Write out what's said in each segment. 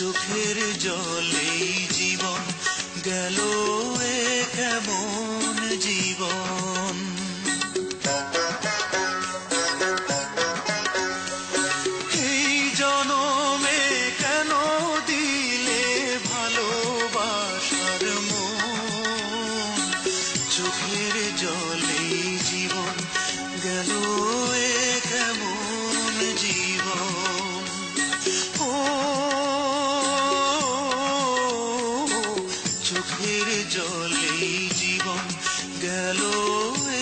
চোখের জলেই জীবন গেল এ কেমন জীবন। এই জনমে কেন দিলে ভালোবাসার মন, চোখের জলেই জীবন গেল এ কেমন জীবন। ও চোখের জলেই জীবন গেল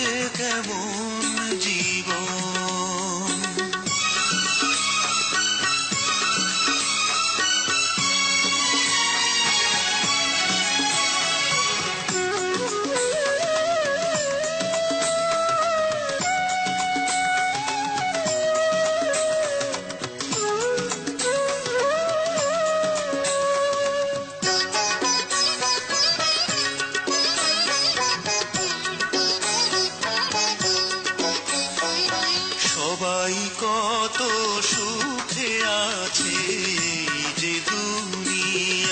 এ কেমন জীবন। সবাই কত সুখে আছে যে দুনিয়ায়,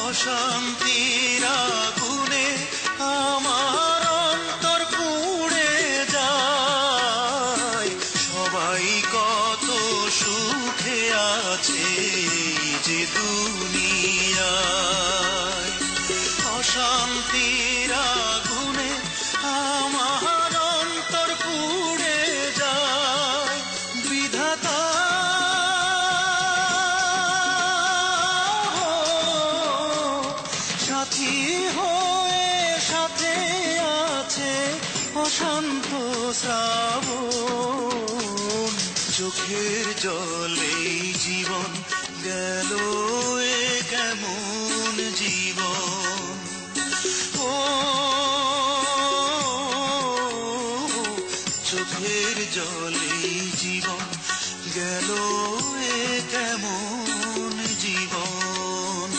অশান্তির আগুনে আমার অন্তর পুড়ে যায়। সবাই কত সুখে আছে যে দুনিয়ায়, অশান্তির আগুনে আমার অন্তর পুড়ে যায়। বিধাতা সাথী হয়ে সাথে আছে অশান্ত শ্রাবণ, চোখের জলেই জীবন গেল এ কেমন জীবন। ও চোখের জলেই জীবন গেল এ কেমন জীবন।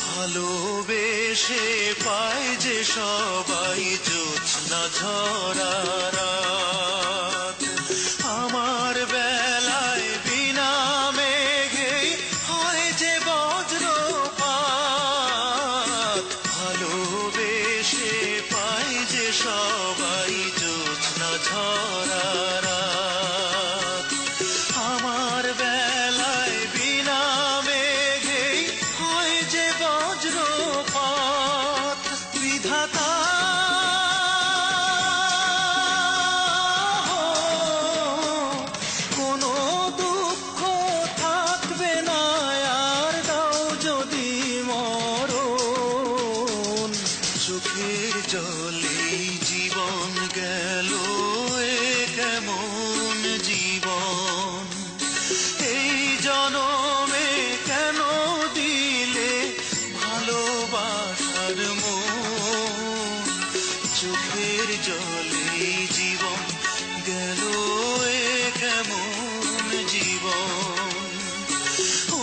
ভালোবেসে পায় যে সবাই জ্যোৎস্না ঝরা রাত, আমার বেলায় বিনা মেঘেই হয় যে বজ্রপাত। ভালোবেসে পায় যে সবাই জ্যোৎস্না ঝরা রাত, আমার বেলায় বিনা মেঘেই হয় যে বজ্রপাত। বিধাতা কোনো দুঃখ থাকবে না আর, দাও যদি মরণ, চোখের জলেই জীবন গেল এ কেমন জীবন। এই জনমে কেন দিলে ভালোবাসার মন, চোখের জলেই জীবন গেল এ কেমন জীবন। ও